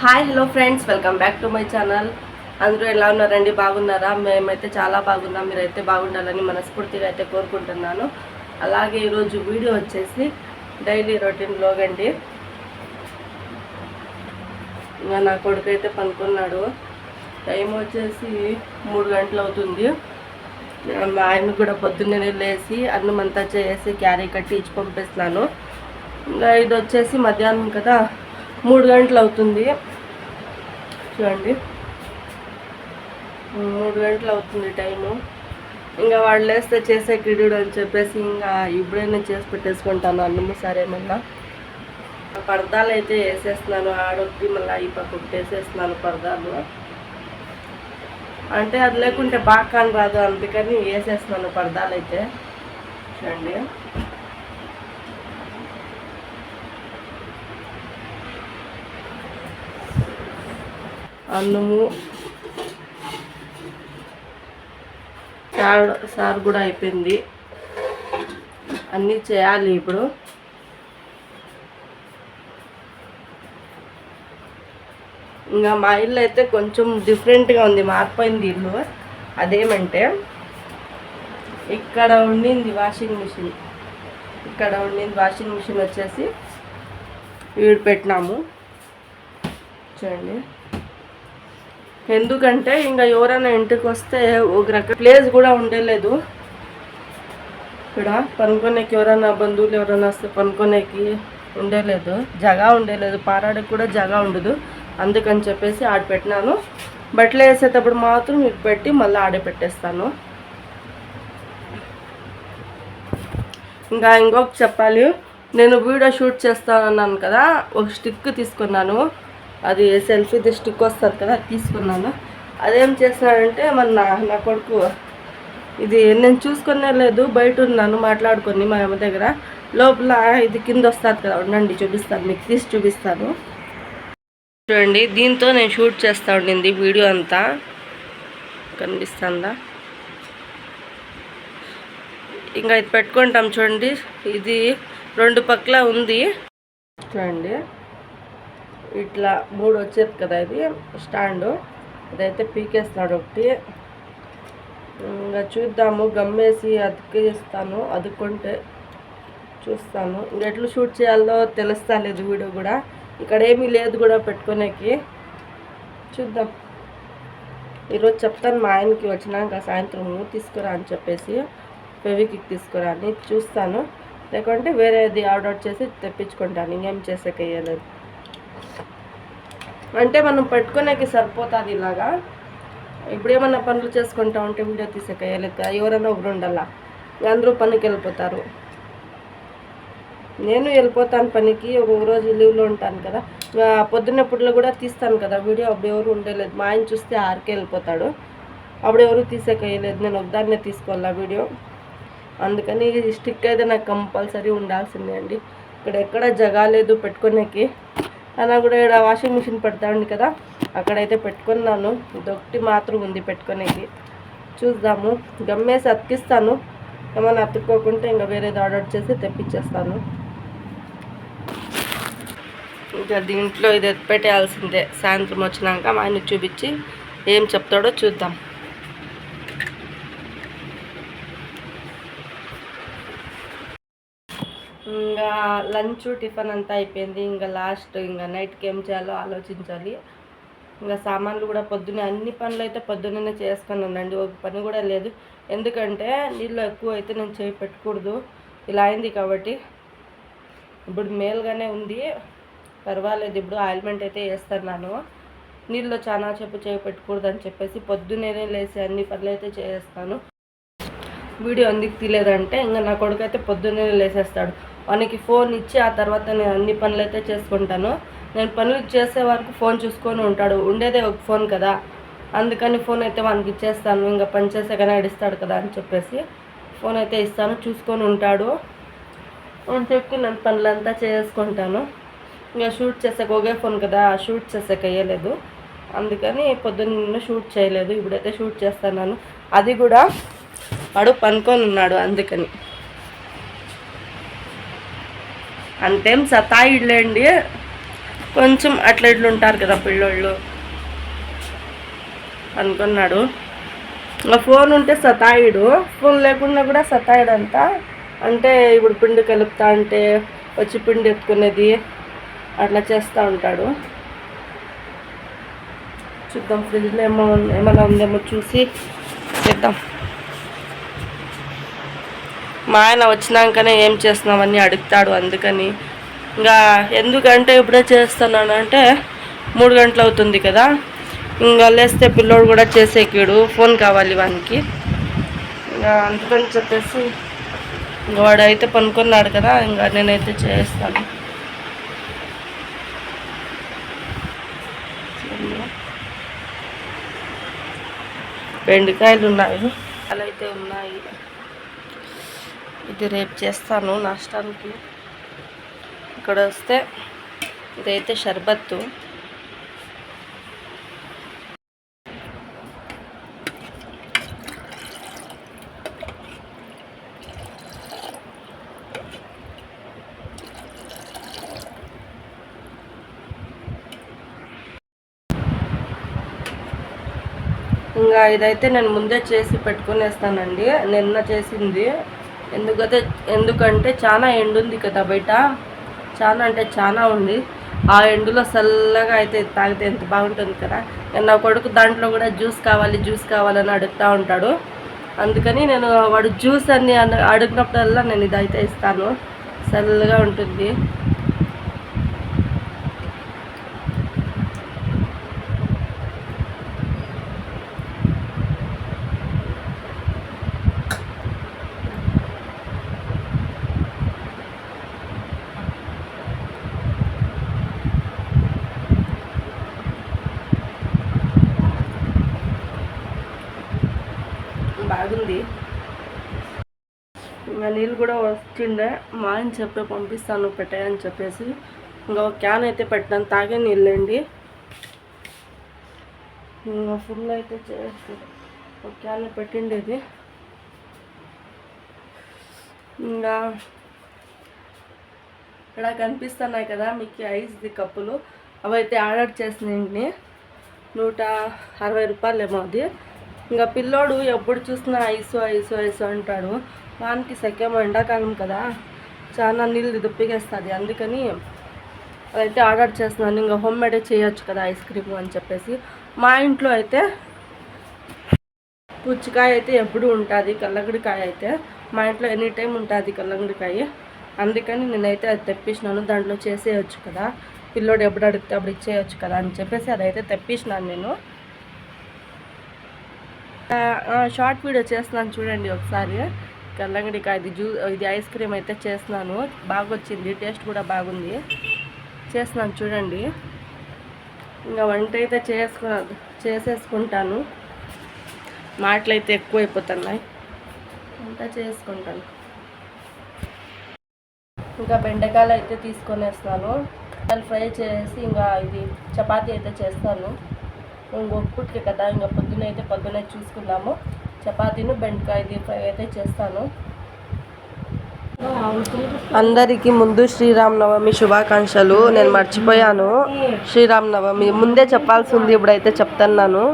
Hi hello friends, welcome back to my channel. అందరూ ఎలా ఉన్నారండి? బాగున్నారా? మేమైతే చాలా బాగున్నాం. మీరైతే బాగుండాలని మనస్ఫూర్తిగా అయితే కోరుకుంటున్నాను. అలాగే ఈరోజు వీడియో వచ్చేసి డైలీ రొటీన్ బ్లాగ్ అండి. ఇంకా నా కొడుకు అయితే పనుకున్నాడు. టైం వచ్చేసి 3 గంటలు అవుతుంది. మా ఆయన కూడా పొద్దున్నే లేచి అన్నం అంతా చేసి క్యారీ కట్టి ఇచ్చి పంపిస్తున్నాను. ఇంకా ఇది వచ్చేసి మధ్యాహ్నం కదా, 3 గంటలు అవుతుంది. చూడండి, 3 గంటలు అవుతుంది టైము. ఇంకా వాళ్ళు లేస్తే చేసే కిడుడు అని చెప్పేసి ఇంకా ఇప్పుడైనా చేసి పెట్టేసుకుంటాను అన్నము. సరేమన్నా పరదాలు అయితే వేసేస్తున్నాను. ఆడొకటి మళ్ళీ ఈ పక్క ఒకటి వేసేస్తున్నాను పరదాలు. అంటే అది లేకుంటే బాగా కాని రాదు, అందుకని వేసేస్తున్నాను పరదాలు అయితే. చూడండి, అన్నము సారు కూడా అయిపోయింది. అన్నీ చేయాలి ఇప్పుడు. ఇంకా మా ఇల్లు అయితే కొంచెం డిఫరెంట్గా ఉంది, మారిపోయింది ఇల్లు. అదేమంటే ఇక్కడ ఉండింది వాషింగ్ మిషన్, వాషింగ్ మిషన్ వచ్చేసి వీడు పెట్టినాము. చూడండి, ఎందుకంటే ఇంకా ఎవరైనా ఇంటికి వస్తే ఒక రకం ప్లేస్ కూడా ఉండలేదు. ఇక్కడ పనుకోనేకి ఎవరైనా బంధువులు ఎవరైనా వస్తే పనుకోనేకి ఉండలేదు, జగా ఉండలేదు, పారాడకి కూడా జగా ఉండదు. అందుకని చెప్పేసి ఆడ పెట్టినాను. బట్టలు వేసేటప్పుడు మాత్రం ఇటు పెట్టి మళ్ళీ ఆడే పెట్టేస్తాను. ఇంకా ఇంకొక చెప్పాలి, నేను వీడియో షూట్ చేస్తానన్నాను కదా, ఒక స్టిక్ తీసుకున్నాను. అది సెల్ఫీది స్టిక్ వస్తుంది కదా, తీసుకున్నాను. అదేం చేస్తానంటే మన నా కొడుకు ఇది నేను చూసుకునే లేదు, బయట ఉన్నాను మాట్లాడుకొని మా అమ్మ దగ్గర. లోపల ఇది కింద వస్తుంది కదా, ఉండండి చూపిస్తాను, మీకు తీసి చూపిస్తాను. చూడండి, దీంతో నేను షూట్ చేస్తూ ఉండింది వీడియో అంతా. కనిపిస్తుందా? ఇంకా ఇది పెట్టుకుంటాం. చూడండి, ఇది 2 పక్కల ఉంది. చూడండి, ఇట్లా 3 వచ్చేది కదా, ఇది స్టాండు. అదైతే పీకేస్తున్నాడు ఒకటి. ఇంకా చూద్దాము, గమ్మేసి అతికిస్తాను, అదుకుంటే చూస్తాను. ఇంకెట్లు షూట్ చేయాలో తెలుస్తా లేదు వీడియో కూడా. ఇక్కడ ఏమీ లేదు కూడా పెట్టుకునేకి. చూద్దాం, ఈరోజు చెప్తాను మా ఆయనకి వచ్చినాక సాయంత్రం తీసుకురా అని చెప్పేసి, ఫెవికిక్ తీసుకురా అని. చూస్తాను, లేకుంటే వేరేది ఆర్డర్ చేసి తెప్పించుకుంటాను. ఇంకేం చేసేకయ్యలేదు, అంటే మనం పెట్టుకునేకి సరిపోతుంది. ఇలాగా ఇప్పుడు ఏమన్నా పనులు చేసుకుంటా ఉంటే వీడియో తీసేకయ్యలేదు, ఎవరైనా ఒకరు ఉండాల. అందరూ పనికి వెళ్ళిపోతారు, నేను వెళ్ళిపోతాను పనికి. ఒక్కొక్క రోజు లీవ్లో ఉంటాను కదా, పొద్దున్నప్పుడులో కూడా తీస్తాను కదా వీడియో. అప్పుడు ఎవరు ఉండలేదు, మా ఆయన చూస్తే 6కే వెళ్ళిపోతాడు. అప్పుడు ఎవరు తీసేకయ్యలేదు, నేను ఒకదాన్నే తీసుకోవాలా వీడియో. అందుకని స్టిక్ అయితే నాకు కంపల్సరీ ఉండాల్సిందే అండి. ఇక్కడ ఎక్కడ జగాలేదు పెట్టుకునేకి. అలా కూడా ఇక్కడ వాషింగ్ మిషన్ పెడతా ఉంది కదా, అక్కడైతే పెట్టుకున్నాను. ఇదొకటి మాత్రం ఉంది పెట్టుకునేకి. చూద్దాము, గమ్మేసి అతికిస్తాను. ఏమైనా అతుక్కోకుంటే ఇంకా వేరేది ఆర్డర్ చేసి తెప్పించేస్తాను. ఇంకా దీంట్లో ఇది పెట్టేయాల్సిందే. సాయంత్రం వచ్చినాక మా ఆయన చూపించి ఏం చెప్తాడో చూద్దాం. ఇంకా లంచ్ టిఫిన్ అంతా అయిపోయింది. ఇంకా లాస్ట్ ఇంకా నైట్కి ఏం చేయాలో ఆలోచించాలి. ఇంకా సామాన్లు కూడా పొద్దున్నే, అన్ని పనులు అయితే పొద్దున్నే చేసుకొని ఉండండి, ఒక పని కూడా లేదు. ఎందుకంటే నీళ్ళు ఎక్కువ అయితే నేను చేయి పెట్టకూడదు, ఇలా అయింది కాబట్టి. ఇప్పుడు మేలుగానే ఉంది, పర్వాలేదు. ఇప్పుడు ఆయిల్మెంట్ అయితే వేస్తున్నాను. నీళ్ళు చాలా చెప్పు చేయి పెట్టకూడదు అని చెప్పేసి పొద్దున్నే లేచి అన్ని పనులు అయితే చేస్తాను. వీడియో ఎందుకు తీయలేదంటే, ఇంకా నా కొడుకు అయితే పొద్దున్నే లేసేస్తాడు. వానికి ఫోన్ ఇచ్చి ఆ తర్వాత నేను అన్ని పనులు అయితే చేసుకుంటాను. నేను పనులు చేసే వరకు ఫోన్ చూసుకొని ఉంటాడు. ఉండేదే ఒక ఫోన్ కదా, అందుకని ఫోన్ అయితే వానికి ఇచ్చేస్తాను. ఇంకా పని చేసే కానీ అడిస్తాడు కదా అని చెప్పేసి ఫోన్ అయితే ఇస్తాను, చూసుకొని ఉంటాడు అని చెప్పి నేను పనులంతా చేసుకుంటాను. ఇంకా షూట్ చేసాక ఒకే ఫోన్ కదా, షూట్ చేసాక వేయలేదు, అందుకని పొద్దున్న షూట్ చేయలేదు. ఇప్పుడైతే షూట్ చేస్తున్నాను. అది కూడా వాడు పనుకొని ఉన్నాడు, అందుకని. అంతేం సతాయిలేండి, కొంచెం అట్లా ఇట్లా ఉంటారు కదా పిల్లోళ్ళు అనుకున్నాడు. ఇంకా ఫోన్ ఉంటే సతాయిడు, ఫోన్ లేకుండా కూడా సతాయిడంతా. అంటే ఇప్పుడు పిండి కలుపుతా అంటే వచ్చి పిండి ఎత్తుకునేది అట్లా చేస్తూ ఉంటాడు. చూద్దాం ఫ్రిడ్జ్లో ఏమైనా ఉందేమో చూసి చేద్దాం. మా ఆయన వచ్చినాకనే ఏం చేస్తున్నామని అడుగుతాడు, అందుకని ఇంకా ఎందుకంటే ఇప్పుడే చేస్తున్నాను అంటే 3 గంటలు అవుతుంది కదా, ఇంకా లేస్తే పిల్లోడు కూడా చేసేకీడు, ఫోన్ కావాలి వానికి. ఇంకా అందుకని చెప్పేసి ఇంకా వాడైతే పనుకున్నాడు కదా, ఇంకా నేనైతే చేస్తాను. బెండకాయలు ఉన్నాయి, అలా అయితే ఉన్నాయి. ఇది రేపు చేస్తాను నాష్టానికి. ఇక్కడ వస్తే ఇదైతే షర్బత్తు. ఇంకా ఇదైతే నేను ముందే చేసి పెట్టుకునేస్తానండి, నిన్న చేసింది. ఎందుకంటే చాలా ఎండు ఉంది కదా బయట, చాలా అంటే చాలా ఉంది. ఆ ఎండులో చల్లగా అయితే తాగితే ఎంత బాగుంటుంది కదా. నా కొడుకు దాంట్లో కూడా జ్యూస్ కావాలని అడుగుతూ ఉంటాడు. అందుకని నేను వాడు జ్యూస్ అని అడిగినప్పుడల్లా నేను ఇదైతే ఇస్తాను, చల్లగా ఉంటుంది. బాగుంది. ఇంకా నీళ్ళు కూడా వచ్చిండే, మా ఆయన చెప్పే పంపిస్తాను పెట్టాయని చెప్పేసి ఇంకా ఒక క్యాన్ అయితే పెట్టాను, తాగే నీళ్ళండి. ఇంకా ఫుల్ అయితే చేసి ఒక క్యాన్ పెట్టిండేది. ఇంకా ఇక్కడ కనిపిస్తున్నాయి కదా మీకు ఐస్ది కప్పులు, అవైతే ఆర్డర్ చేసినండి. 160 రూపాయలు ఏమో అది. ఇంకా పిల్లోడు ఎప్పుడు చూసినా ఐసు అంటాడు. వానికి సఖ్యం ఎండాకాలం కదా, చాలా నీళ్ళు దుప్పిగేస్తుంది. అందుకని అదైతే ఆర్డర్ చేస్తున్నాను. ఇంకా హోమ్ మేడే చేయొచ్చు కదా ఐస్ క్రీమ్ అని చెప్పేసి. మా ఇంట్లో అయితే పుచ్చకాయ అయితే ఎప్పుడు ఉంటుంది, కల్లగడికాయ అయితే మా ఇంట్లో ఎనీ టైం ఉంటుంది కల్లగడికాయ. అందుకని నేనైతే అది తెప్పించినాను, దాంట్లో చేసేయచ్చు కదా, పిల్లోడు ఎప్పుడు అడిగితే అప్పుడు ఇచ్చేయచ్చు కదా అని చెప్పేసి అదైతే తెప్పించినాను నేను. షార్ట్ వీడియో చేస్తున్నాను చూడండి ఒకసారి. కల్లంగడికాయ ఇది ఐస్ క్రీమ్ అయితే చేస్తున్నాను, బాగా వచ్చింది, టేస్ట్ కూడా బాగుంది. చేస్తున్నాను చూడండి. ఇంకా వంట అయితే చేసేసుకుంటాను, మాటలు అయితే ఎక్కువైపోతున్నాయి, వంట చేసుకుంటాను. ఇంకా బెండకాయలు అయితే తీసుకొనేస్తాను, దాన్ని ఫ్రై చేసి ఇంకా ఇది చపాతీ అయితే చేస్తాను. ఇంకొకటికి కదా, ఇంకా పొద్దునే చూసుకున్నాము. చపాతీను బెండకాయది ఫ్రై అయితే చేస్తాను. అందరికీ ముందు శ్రీరామనవమి శుభాకాంక్షలు. నేను మర్చిపోయాను, శ్రీరామనవమి ముందే చెప్పాల్సి ఉంది, ఇప్పుడైతే చెప్తున్నాను.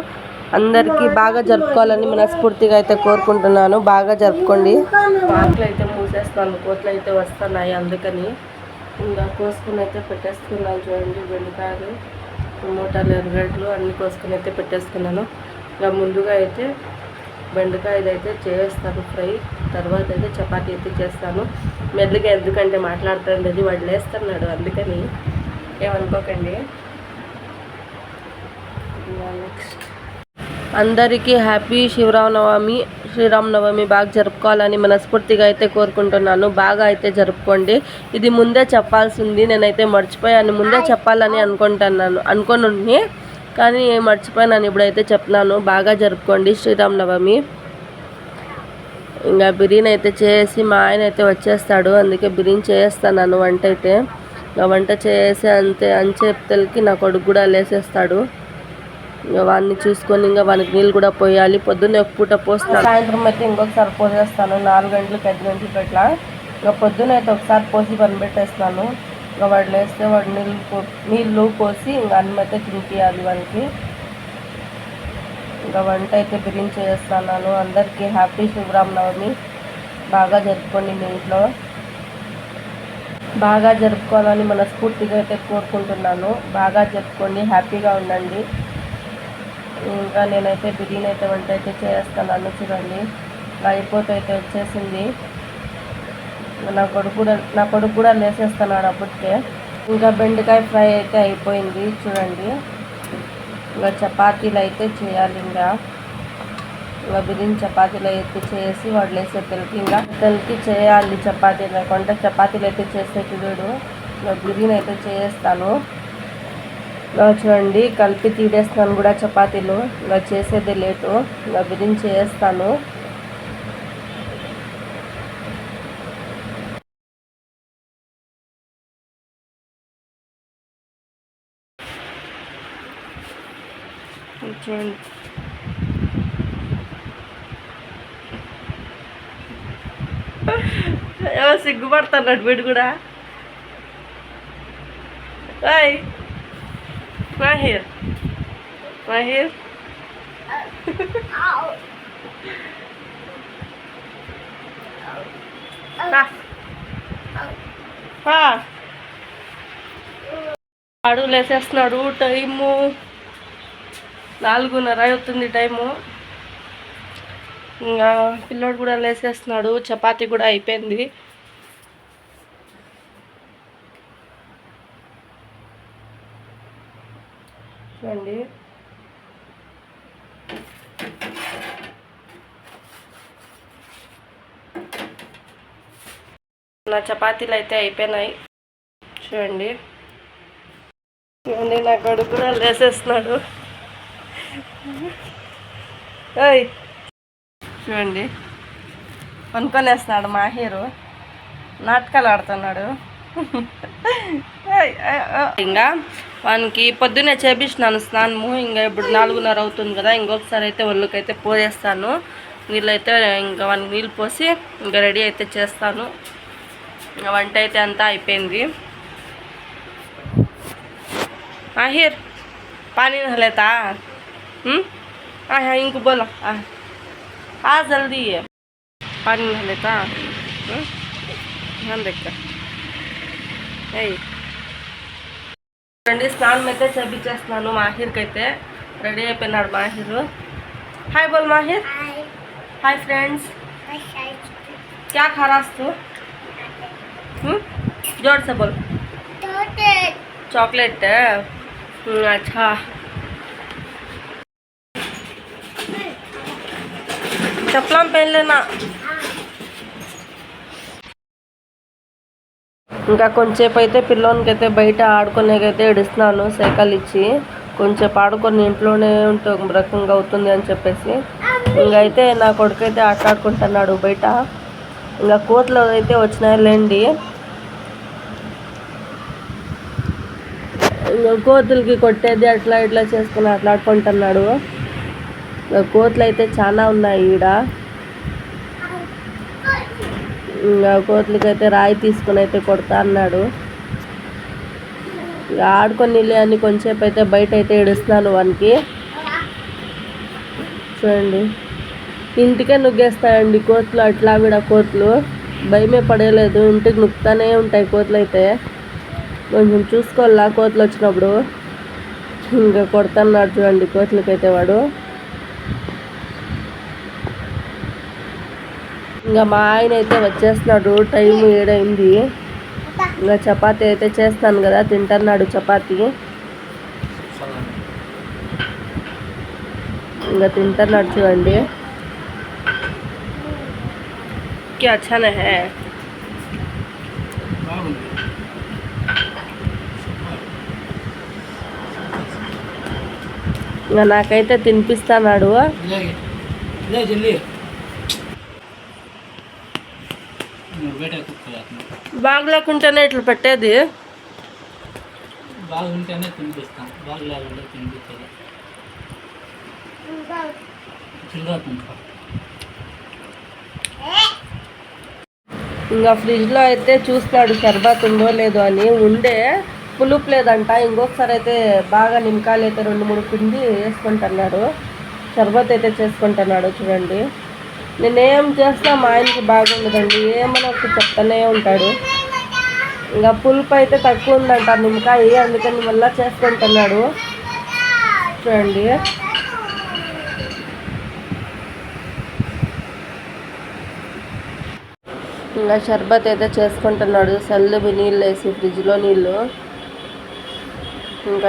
అందరికీ బాగా జరుపుకోవాలని మనస్ఫూర్తిగా అయితే కోరుకుంటున్నాను. బాగా జరుపుకోండి. ఆకులు అయితే మూసేస్తాను, కోట్లు అయితే వస్తున్నాయి, అందుకని ఇంకా కోసుకుని అయితే పెట్టేసుకున్నాను. చూడండి బెండకాయలు, టమోటాలు, ఎర్రగడ్డలు అన్నీ కోసుకుని అయితే పెట్టేసుకున్నాను. ఇంకా ముందుగా అయితే బెండకాయ అయితే చేస్తాను ఫ్రై, తర్వాత అయితే చపాతీ అయితే చేస్తాను. మెల్లిగా ఎందుకంటే మాట్లాడుతుండేది వాడు లేస్తున్నాడు, అందుకని ఏమనుకోకండి. నెక్స్ట్ అందరికీ హ్యాపీ శ్రీరామనవమి బాగా జరుపుకోవాలని మనస్ఫూర్తిగా అయితే కోరుకుంటున్నాను. బాగా అయితే జరుపుకోండి. ఇది ముందే చెప్పాల్సింది, నేనైతే మర్చిపోయాను. ముందే చెప్పాలని అనుకుని కానీ మర్చిపోయాను, ఇప్పుడైతే చెప్తున్నాను. బాగా జరుపుకోండి శ్రీరామనవమి. ఇంకా బిర్యానీ అయితే చేసి మా ఆయన అయితే వచ్చేస్తాడు, అందుకే బిర్యానీ చేస్తాను వంట అయితే. ఇంకా వంట చేసి అంతే అంచేపుతలకి నా కొడుకు కూడా లేసేస్తాడు. ఇంకా వాడిని చూసుకొని ఇంకా వానికి నీళ్ళు కూడా పోయాలి. పొద్దున్నే ఒక పూట పోస్తాను, సాయంత్రం అయితే ఇంకొకసారి పోసేస్తాను. 4 గంటలకు 5 గంటలకు అట్లా. ఇంకా పొద్దున్న అయితే ఒకసారి పోసి పని పెట్టేస్తాను. ఇంకా వాడు లేస్తే వాడు నీళ్ళు పోసి ఇంకా అన్నం అయితే తినిపించాలి వానికి. ఇంకా వంట అయితే బిర్యానీ చేస్తున్నాను. అందరికీ హ్యాపీ శ్రీరామనవమి. బాగా జరుపుకోండి మీ ఇంట్లో, బాగా జరుపుకోవాలని మనస్ఫూర్తిగా అయితే కోరుకుంటున్నాను. బాగా జరుపుకోండి, హ్యాపీగా ఉండండి. ఇంకా నేనైతే బిర్యానీ అయితే వంట అయితే చేస్తున్నాను. చూడండి అయిపోతే అయితే వచ్చేసింది. నా కొడుకు కూడా లేసేస్తున్నాడు అప్పటికే. ఇంకా బెండకాయ ఫ్రై అయితే అయిపోయింది. చూడండి ఇంకా చపాతీలు అయితే చేయాలి. ఇంకా బిర్యానీ చపాతీలు అయితే చేసి వాడు లేసే పిల్లకి చేయాలి చపాతీలు. లేకుంటే చపాతీలు అయితే చేస్తే చూడు ఇంకా బిర్యానీ అయితే చేస్తాను. చూడండి కలిపి తీడేస్తాను కూడా చపాతీలు. ఇంకా చేసేది లేటు, ఇంకా బిర్యానీ చేస్తాను. చూడండి సిగ్గుపడుతున్నాడు వీడు కూడా. మాహిర్ అడుగు లేసేస్తున్నాడు. టైము 4:30 అవుతుంది టైము. ఇంకా పిల్లోడు కూడా లేసేస్తున్నాడు. చపాతీ కూడా అయిపోయింది. చూడండి నా చపాతీలు అయితే అయిపోయినాయి. చూడండి నా కొడుకు కూడా లేసేస్తున్నాడు. చూడండి అనుకొనేస్తున్నాడు. మాహీరు నాటకాలు ఆడుతున్నాడు. ఇంకా వానికి పొద్దున్నే చేపించినాను స్నానము. ఇంకా ఇప్పుడు 4:30 అవుతుంది కదా. ఇంకొకసారి అయితే ఒళ్ళకైతే పోసేస్తాను నీళ్ళైతే. ఇంకా వానికి నీళ్ళు పోసి ఇంకా రెడీ అయితే చేస్తాను. ఇంకా వంట అయితే అంతా అయిపోయింది. మాహిర్ पानी नहीं लेता इनको बोला जल्दी है पानी नहीं लेता ध्यान देखकर రండి స్నానం అయితే చేపించేస్తున్నాను. మాహిర్కి అయితే రెడీ అయిపోయినాడు మాహిర్. హాయ్ బోల్ మాహిర్. Hi friends. क्या खा रहा तू? जोर से बोल. चॉकलेट. अच्छा चप्पल पहन लेना. ఇంకా కొంచెంసేపు అయితే పిల్లోనికైతే బయట ఆడుకునేకైతే ఏడుస్తున్నాను. సైకిల్ ఇచ్చి కొంచెంసేపు ఆడుకొని ఇంట్లోనే ఉంటే ఒక రకంగా అవుతుంది అని చెప్పేసి ఇంకైతే నా కొడుకైతే ఆడుకుంటున్నాడు బయట. ఇంకా కోతులు అయితే వచ్చినాయి లేండి. ఇంకా కోతులకి కొట్టేది అట్లా ఇట్లా చేసుకుని ఆడుకుంటున్నాడు. ఇంకా కోతులు అయితే చాలా ఉన్నాయి ఈడ. ఇంకా కోతులకైతే రాయి తీసుకుని అయితే కొడతా అన్నాడు. ఇంకా ఆడుకొని అని కొంచెంసేపు అయితే బయట అయితే ఏడుస్తున్నాను వానికి. చూడండి ఇంటికే నుగ్గేస్తాయండి కోతులు. అట్లా విడ కోతులు భయమే పడేలేదు. ఇంటికి నుక్కుతానే ఉంటాయి కోతులు అయితే. కొంచెం చూసుకోవాలా కోతులు వచ్చినప్పుడు. ఇంకా కొడుతున్నాడు చూడండి కోతులకైతే వాడు. ఇంకా మా ఆయన అయితే వచ్చేస్తున్నాడు. టైం 7 అయింది. ఇంకా చపాతీ అయితే చేస్తాను కదా తింటున్నాడు చపాతీ. ఇంకా తింటున్నాడు చూడండి. क्या अच्छा नहीं है. ఇంకా నాకైతే తినిపిస్తున్నాడు. బాగలేకుంటేనే ఇట్లా పెట్టేది. బాగుంటేనే తినిపిస్తాం, బాగలేకుంటే తినిపించదు. ఇంకా ఫ్రిడ్జ్లో అయితే చూస్తాడు షర్బత్ ఉందో లేదో అని. ఉండే పులుపు లేదంట. ఇంకొకసారి అయితే బాగా నిమ్మకాయలు అయితే 2-3 పిండి వేసుకుంటున్నాడు. షర్బత్ అయితే చేసుకుంటున్నాడు చూడండి. నేనేం చేస్తా మా ఆయనకి బాగుండదండి, ఏమన్నా ఒకటి చెప్తానే ఉంటాడు. ఇంకా పులుపు అయితే తక్కువ ఉందంట నిమ్మకాయ, అందుకని మళ్ళీ చేసుకుంటున్నాడు చూడండి. ఇంకా షర్బత్ అయితే చేసుకుంటున్నాడు, చల్లువి నీళ్ళు వేసి ఫ్రిడ్జ్లో నీళ్ళు. ఇంకా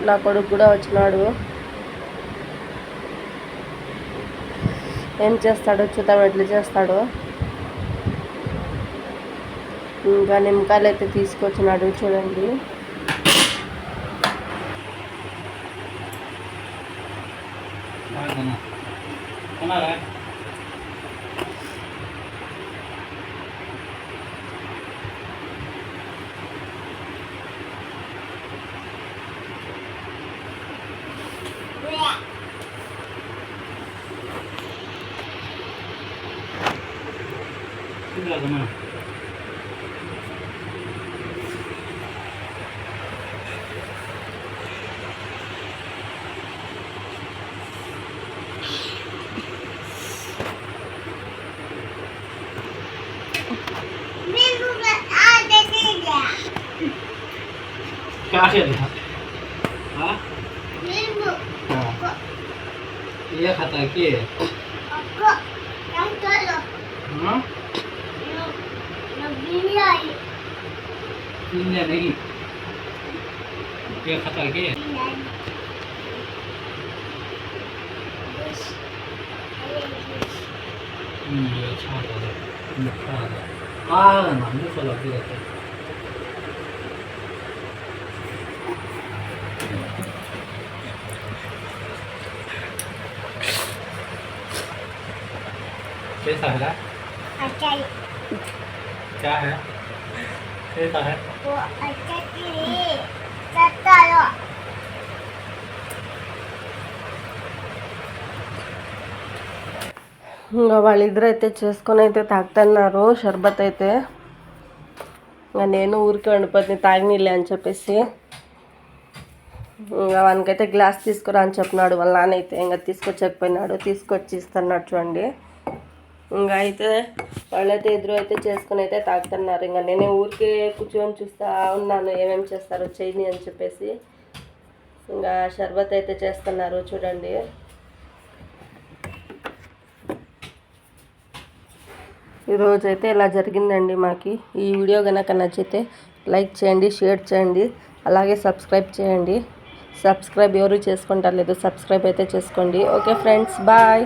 నా కొడుకు కూడా వచ్చినాడు. ఏం చేస్తాడో చూద్దాం, ఎట్లా చేస్తాడో. ఇంకా నిమ్మకాయలు అయితే తీసుకొచ్చినాడు చూడండి. क्या है देखा? हाँ? ये खाता है कि? हाँ? इंडिया नहीं। ये खाता है कि? ये अच्छा होता है, मीठा होता है। ना मुझे तो लग रहा है। कैसा है? क्या है? कैसा है? वो अच्छा चलो ఇంకా వాళ్ళిద్దరు అయితే చేసుకొని అయితే తాగుతున్నారు షర్బత్ అయితే. ఇంకా నేను ఊరికే వండిపోతుంది తాగినీళ్ళే అని చెప్పేసి ఇంకా వానికైతే గ్లాస్ తీసుకురా అని చెప్పినాడు వాళ్ళ నాన్న. అయితే ఇంకా తీసుకొచ్చకపోయినాడు, తీసుకొచ్చి ఇస్తున్నాడు చూడండి. ఇంకా అయితే వాళ్ళైతే ఇద్దరు అయితే చేసుకొని అయితే తాగుతున్నారు. ఇంకా నేనే ఊరికే కూర్చొని చూస్తూ ఉన్నాను ఏమేమి చేస్తారో చేయని అని చెప్పేసి. ఇంకా షర్బత్ అయితే చేస్తున్నారు చూడండి. ఈరోజు అయితే ఇలా జరిగిందండి మాకి. ఈ వీడియో కనుక నచ్చితే లైక్ చేయండి, షేర్ చేయండి, అలాగే సబ్స్క్రైబ్ చేయండి. సబ్స్క్రైబ్ ఎవరు చేసుకుంటారు లేదు, సబ్స్క్రైబ్ అయితే చేసుకోండి. Okay friends, bye.